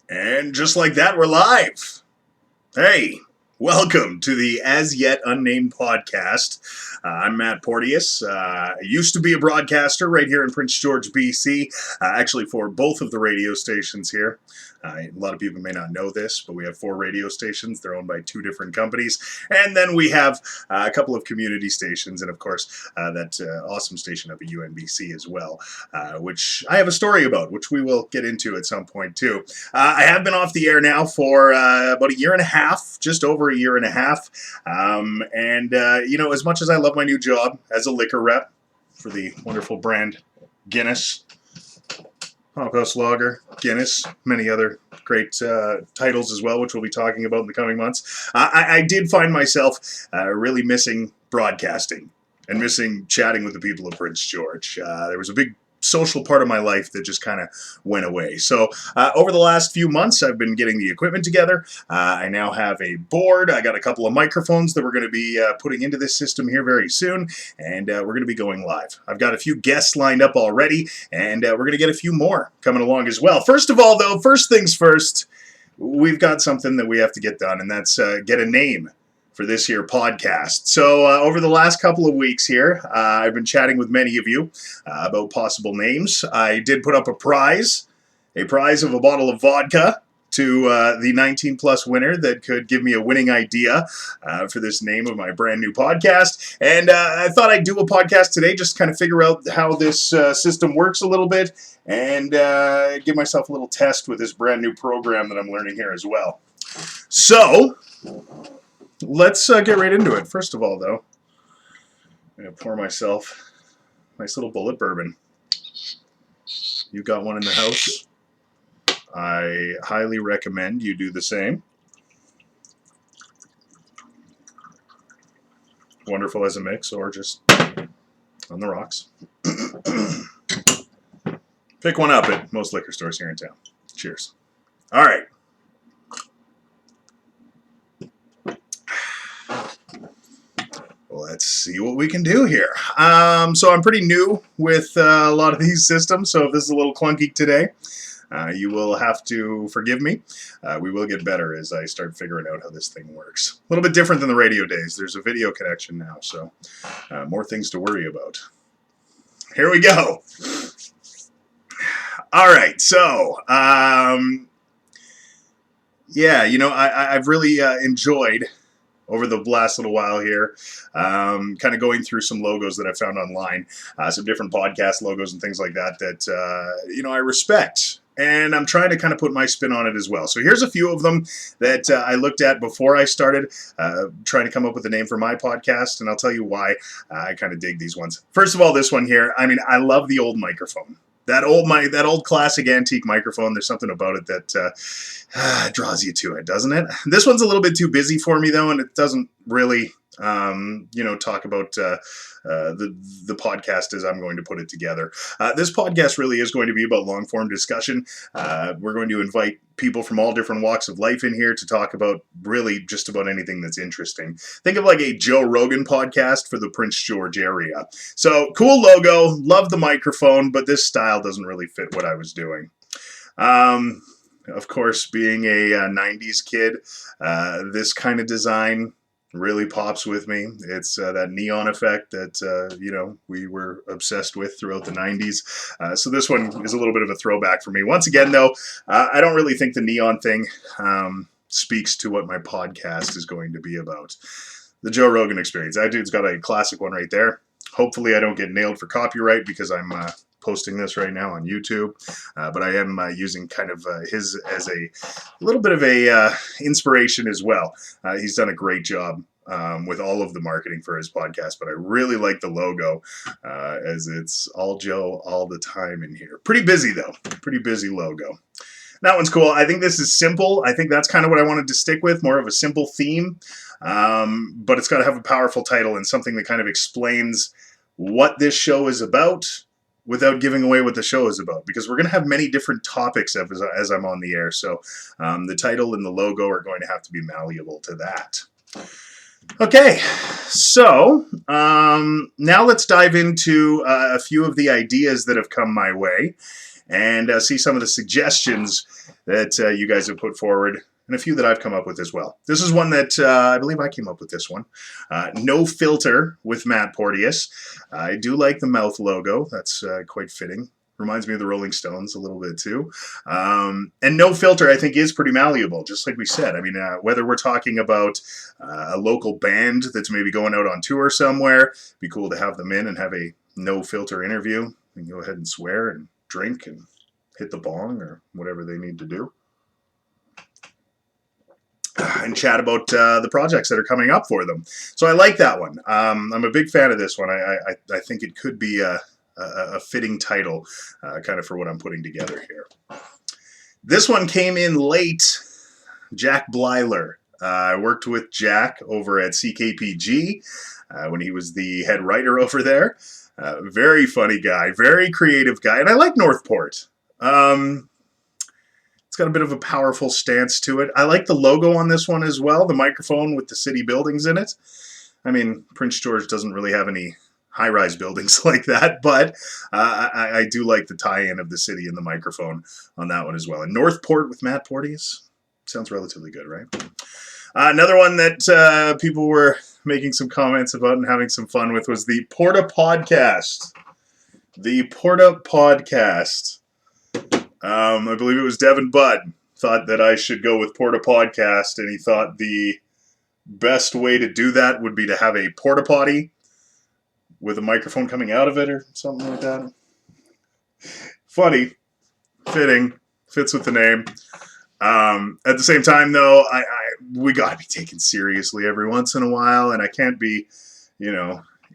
And just like that, we're live. Hey, welcome to the As Yet Unnamed podcast. I'm Matt Porteous. I used to be a broadcaster right here in Prince George, BC, actually for both of the radio stations here. A lot of people may not know this, but we have 4 radio stations. They're owned by 2 different companies. And then we have a couple of community stations, and of course, that awesome station up at UNBC as well, which I have a story about, which we will get into at some point too. I have been off the air now for about a year and a half, just over a year and a half. As much as I love my new job as a liquor rep for the wonderful brand Guinness, Porteous Lager, Guinness, many other great titles as well, which we'll be talking about in the coming months. I did find myself really missing broadcasting and missing chatting with the people of Prince George. There was a big social part of my life that just kind of went away. So over the last few months, I've been getting the equipment together. I now have a board. I got a couple of microphones that we're going to be putting into this system here very soon, and we're going to be going live. I've got a few guests lined up already, and we're going to get a few more coming along as well. First of all, though, first things first, we've got something that we have to get done, and that's get a name for this here podcast. So over the last couple of weeks here, I've been chatting with many of you about possible names. I did put up a prize of a bottle of vodka to the 19 plus winner that could give me a winning idea for this name of my brand new podcast. And I thought I'd do a podcast today, just kind of figure out how this system works a little bit and give myself a little test with this brand new program that I'm learning here as well. So let's get right into it. First of all, though, I'm going to pour myself a nice little bullet bourbon. You've got one in the house. I highly recommend you do the same. Wonderful as a mix or just on the rocks. Pick one up at most liquor stores here in town. Cheers. All right. Let's see what we can do here. So I'm pretty new with a lot of these systems, so if this is a little clunky today, you will have to forgive me. We will get better as I start figuring out how this thing works. A little bit different than the radio days. There's a video connection now, so more things to worry about. Here we go. All right, so I've really enjoyed over the last little while here, kind of going through some logos that I found online, some different podcast logos and things like that I respect. And I'm trying to kind of put my spin on it as well. So here's a few of them that I looked at before I started trying to come up with a name for my podcast, and I'll tell you why I kind of dig these ones. First of all, this one here, I mean, I love the old microphone. That old classic antique microphone, there's something about it that draws you to it, doesn't it? This one's a little bit too busy for me, though, and it doesn't really, talk about the podcast as I'm going to put it together. This podcast really is going to be about long-form discussion. We're going to invite people from all different walks of life in here to talk about really just about anything that's interesting. Think of like a Joe Rogan podcast for the Prince George area. So, cool logo, love the microphone, but this style doesn't really fit what I was doing. Of course, being a 90s kid, this kind of design really pops with me. It's that neon effect that, we were obsessed with throughout the 90s. So this one is a little bit of a throwback for me. Once again, though, I don't really think the neon thing speaks to what my podcast is going to be about. The Joe Rogan Experience. That dude's got a classic one right there. Hopefully I don't get nailed for copyright because I'm posting this right now on YouTube, but I am using kind of his as a little bit of a inspiration as well. He's done a great job with all of the marketing for his podcast, but I really like the logo as it's all Joe all the time in here. Pretty busy though, pretty busy logo. That one's cool. I think this is simple. I think that's kind of what I wanted to stick with, more of a simple theme, but it's got to have a powerful title and something that kind of explains what this show is about without giving away what the show is about, because we're going to have many different topics as I'm on the air. So the title and the logo are going to have to be malleable to that. Okay, so now let's dive into a few of the ideas that have come my way. and see some of the suggestions that you guys have put forward, and a few that I've come up with as well. This is one that I believe I came up with this one. No Filter with Matt Porteous. I do like the mouth logo. That's quite fitting. Reminds me of the Rolling Stones a little bit too. And No Filter, I think, is pretty malleable, just like we said. I mean, whether we're talking about a local band that's maybe going out on tour somewhere, it'd be cool to have them in and have a no filter interview. They can go ahead and swear and drink and hit the bong or whatever they need to do. And chat about the projects that are coming up for them. So I like that one. I'm a big fan of this one. I think it could be a fitting title kind of for what I'm putting together here. This one came in late. Jack Blyler. I worked with Jack over at CKPG when he was the head writer over there. Very funny guy, very creative guy, and I like Northport. It's got a bit of a powerful stance to it. I like the logo on this one as well, the microphone with the city buildings in it. I mean, Prince George doesn't really have any high-rise buildings like that, but I do like the tie-in of the city and the microphone on that one as well. And Northport with Matt Porteous sounds relatively good, right? Another one that people were making some comments about and having some fun with was the Porta Podcast. The Porta Podcast. I believe it was Devin Budd thought that I should go with Porta Podcast, and he thought the best way to do that would be to have a porta potty with a microphone coming out of it or something like that. Funny, fitting, fits with the name. At the same time, though, we gotta be taken seriously every once in a while, and I can't be,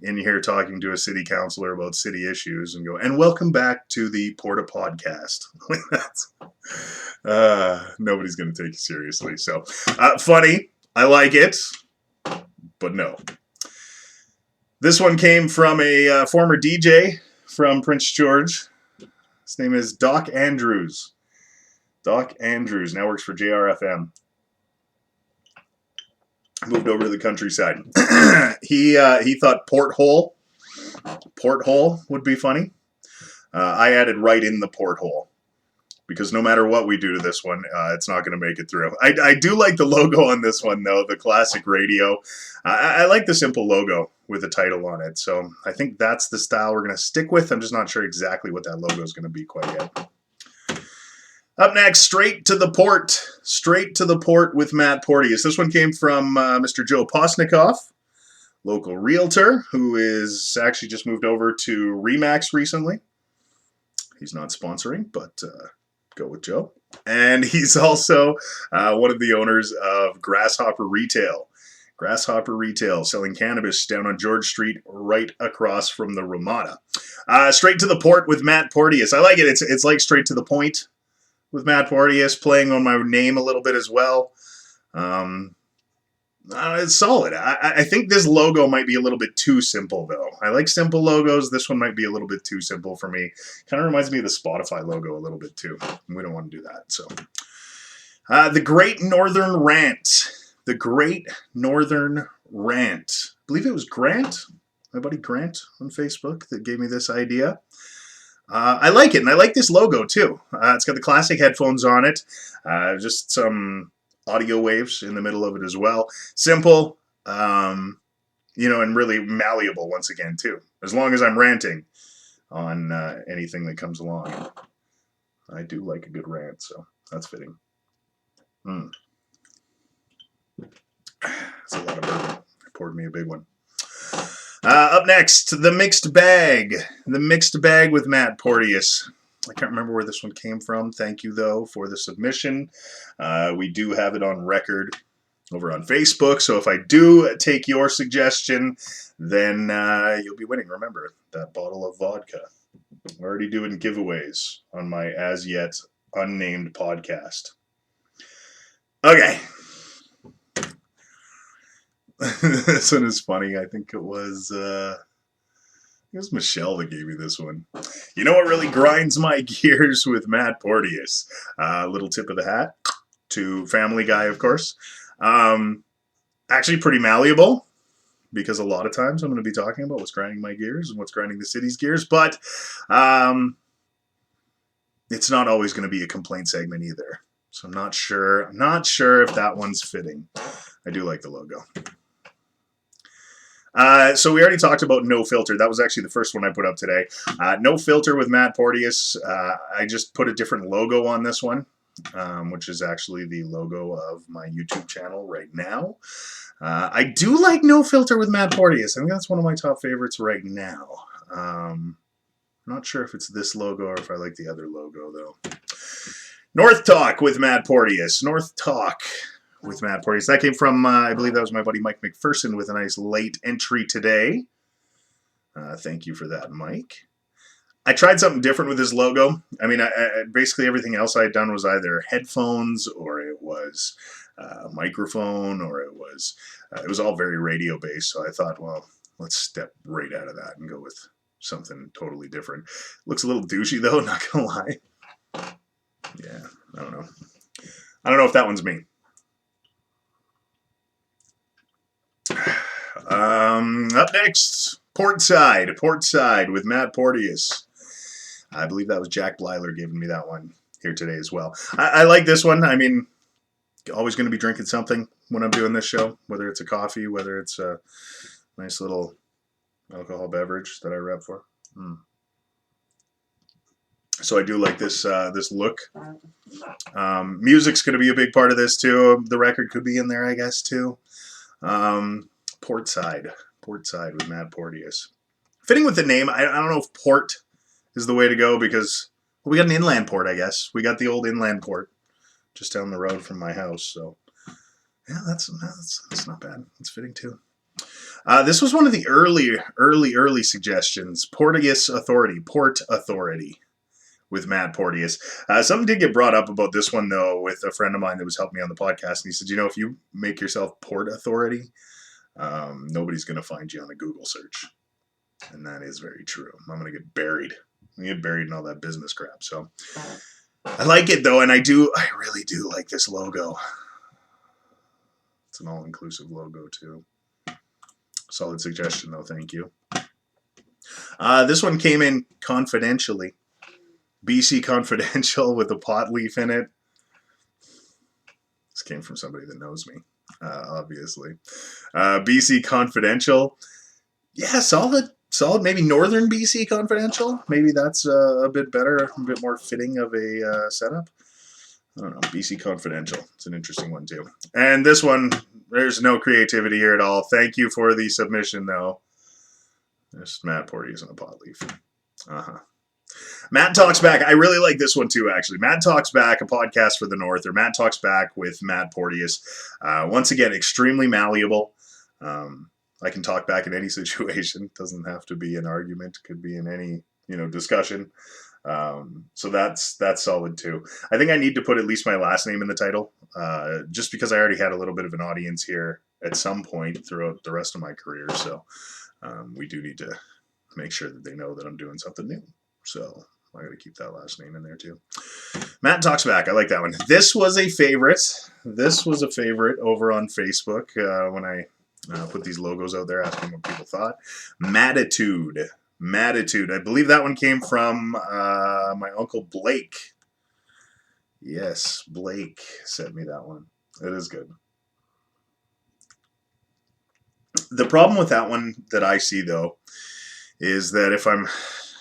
in here talking to a city councilor about city issues and go, and welcome back to the Porta Podcast. Nobody's gonna take you seriously. So, funny, I like it, but no. This one came from a former DJ from Prince George. His name is Doc Andrews. Doc Andrews now works for JRFM. Moved over to the countryside. He thought porthole would be funny. I added right in the porthole because no matter what we do to this one, it's not going to make it through. I do like the logo on this one though, the classic radio. I like the simple logo with a title on it, so I think that's the style we're going to stick with. I'm just not sure exactly what that logo is going to be quite yet. Up next, Straight to the Port. Straight to the Port with Matt Porteous. This one came from Mr. Joe Postnikoff, local realtor, who is actually just moved over to Remax recently. He's not sponsoring, but go with Joe. And he's also one of the owners of Grasshopper Retail. Grasshopper Retail, selling cannabis down on George Street, right across from the Ramada. Straight to the Port with Matt Porteous. I like it. It's like Straight to the Point with Matt Porteous, playing on my name a little bit as well. It's solid. I think this logo might be a little bit too simple, though. I like simple logos. This one might be a little bit too simple for me. Kind of reminds me of the Spotify logo a little bit, too. We don't want to do that. So, The Great Northern Rant. The Great Northern Rant. I believe it was Grant, my buddy Grant on Facebook, that gave me this idea. I like it, and I like this logo, too. It's got the classic headphones on it. Just some audio waves in the middle of it as well. Simple, and really malleable once again, too. As long as I'm ranting on anything that comes along. I do like a good rant, so that's fitting. That's a lot of bourbon. I poured me a big one. Up next, The Mixed Bag. The Mixed Bag with Matt Porteous. I can't remember where this one came from. Thank you, though, for the submission. We do have it on record over on Facebook, so if I do take your suggestion, then you'll be winning. Remember, that bottle of vodka. I'm already doing giveaways on my as-yet unnamed podcast. Okay. This one is funny. I think it was Michelle that gave me this one. You know what really grinds my gears with Matt Porteous? Little tip of the hat to Family Guy, of course. Actually pretty malleable, because a lot of times I'm going to be talking about what's grinding my gears and what's grinding the city's gears. But it's not always going to be a complaint segment either. So I'm not sure. I'm not sure if that one's fitting. I do like the logo. So we already talked about No Filter. That was actually the first one I put up today. No Filter with Matt Porteous. I just put a different logo on this one, which is actually the logo of my YouTube channel right now. I do like No Filter with Matt Porteous. I think that's one of my top favorites right now. Not sure if it's this logo or if I like the other logo, though. North Talk with Matt Porteous. North Talk with Matt Porteous. That came from, I believe that was my buddy Mike McPherson with a nice late entry today. Thank you for that, Mike. I tried something different with this logo. I mean, basically everything else I had done was either headphones or it was a microphone or it was all very radio based. So I thought, well, let's step right out of that and go with something totally different. Looks a little douchey though, not gonna lie. Yeah, I don't know. I don't know if that one's me. Up next, Portside with Matt Porteous. I believe that was Jack Blyler giving me that one here today as well. I like this one. I mean, always going to be drinking something when I'm doing this show, whether it's a coffee, whether it's a nice little alcohol beverage that I rep for. So I do like this this look. Music's going to be a big part of this too. The record could be in there, I guess, too. Portside with Matt Porteous. Fitting with the name. I don't know if port is the way to go because we got an inland port, I guess. We got the old inland port just down the road from my house. So yeah, that's not bad. It's fitting too. This was one of the early suggestions. Port Authority with Matt Porteous. Something did get brought up about this one, though, with a friend of mine that was helping me on the podcast. And he said, you know, if you make yourself Port Authority, nobody's going to find you on a Google search. And that is very true. I'm going to get buried. I'm going to get buried in all that business crap. So I like it, though, and I really do like this logo. It's an all-inclusive logo, too. Solid suggestion, though. Thank you. This one came in confidentially. BC Confidential with a pot leaf in it. This came from somebody that knows me, obviously. BC Confidential. Yeah, solid. Maybe Northern BC Confidential. Maybe that's a bit better, a bit more fitting of a setup. I don't know. BC Confidential. It's an interesting one, too. And this one, there's no creativity here at all. Thank you for the submission, though. There's Matt Porteous and a pot leaf. Matt Talks Back. I really like this one too, actually. Matt Talks Back, a podcast for the North, or Matt Talks Back with Matt Porteous. Once again, extremely malleable. I can talk back in any situation. Doesn't have to be an argument. Could be in any, discussion. So that's solid too. I think I need to put at least my last name in the title, just because I already had a little bit of an audience here at some point throughout the rest of my career. So we do need to make sure that they know that I'm doing something new. So I got to keep that last name in there too. Matt Talks Back. I like that one. This was a favorite. Over on Facebook when I put these logos out there asking what people thought. Mattitude. I believe that one came from my uncle Blake. Yes, Blake sent me that one. It is good. The problem with that one that I see, though, is that if I'm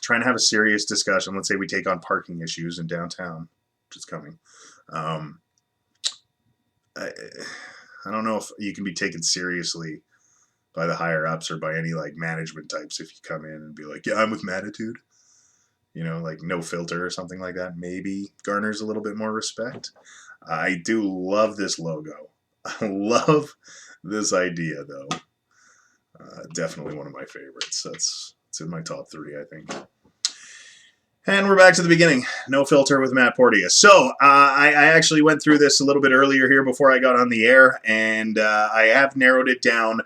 trying to have a serious discussion, let's say we take on parking issues in downtown, which is coming, I don't know if you can be taken seriously by the higher ups or by any management types if you come in and be like, yeah, I'm with Mattitude, No Filter or something like that. Maybe garners a little bit more respect. I do love this logo. I love this idea, though. Definitely one of my favorites. It's in my top 3, I think. And we're back to the beginning. No Filter with Matt Porteous. So I actually went through this a little bit earlier here before I got on the air, and I have narrowed it down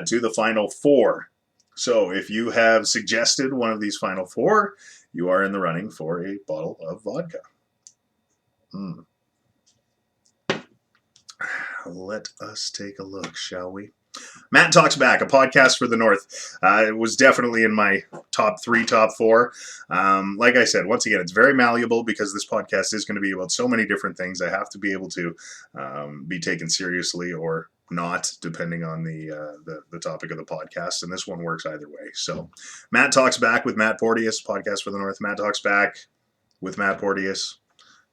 to the final 4. So if you have suggested one of these final 4, you are in the running for a bottle of vodka. Let us take a look, shall we? Matt Talks Back, a podcast for the North. It was definitely in my top 3, top 4. Like I said, once again, it's very malleable because this podcast is going to be about so many different things. I have to be able to be taken seriously or not, depending on the topic of the podcast. And this one works either way. So, Matt Talks Back with Matt Porteous, podcast for the North. Matt Talks Back with Matt Porteous.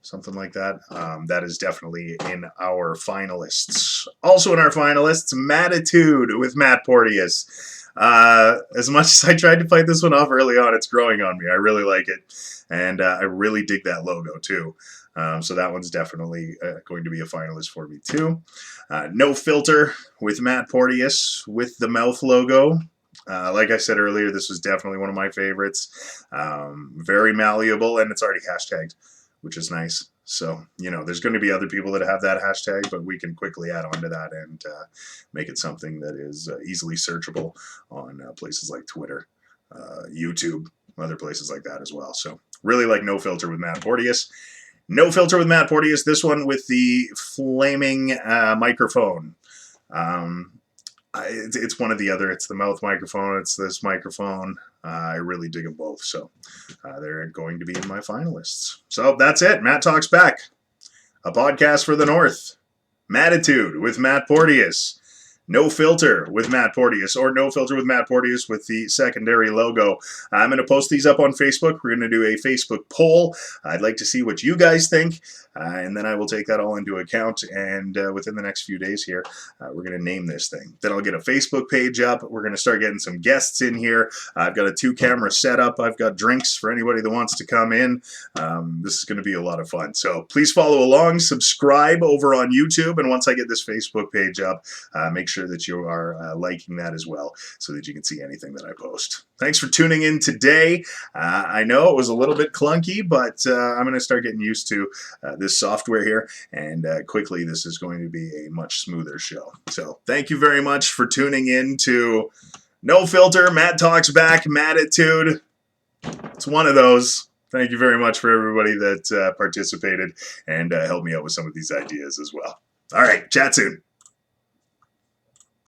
Something like that. That is definitely in our finalists. Also in our finalists, Mattitude with Matt Porteous. As much as I tried to fight this one off early on, it's growing on me. I really like it. And I really dig that logo too. So that one's definitely going to be a finalist for me too. No Filter with Matt Porteous with the mouth logo. Like I said earlier, this was definitely one of my favorites. Very malleable, and it's already hashtagged, which is nice. So, there's going to be other people that have that hashtag, but we can quickly add on to that and make it something that is easily searchable on places like Twitter, YouTube, other places like that as well. So, really like No Filter with Matt Porteous. No Filter with Matt Porteous, this one with the flaming microphone. It's one or the other. It's the mouth microphone. It's this microphone. I really dig them both. So they're going to be in my finalists. So that's it. Matt Talks Back, a podcast for the North. Mattitude with Matt Porteous. No Filter with Matt Porteous, or No Filter with Matt Porteous with the secondary logo. I'm going to post these up on Facebook. We're going to do a Facebook poll. I'd like to see what you guys think, and then I will take that all into account, and within the next few days here, we're going to name this thing. Then I'll get a Facebook page up. We're going to start getting some guests in here. I've got a 2-camera setup. I've got drinks for anybody that wants to come in. This is going to be a lot of fun. So please follow along, subscribe over on YouTube, and once I get this Facebook page up, make sure that you are liking that as well so that you can see anything that I post. Thanks for tuning in today. I know it was a little bit clunky, but I'm going to start getting used to this software here, and quickly this is going to be a much smoother show. So thank you very much for tuning in to No Filter, Matt Talks Back, Mattitude. It's one of those. Thank you very much for everybody that participated and helped me out with some of these ideas as well. All right, chat soon.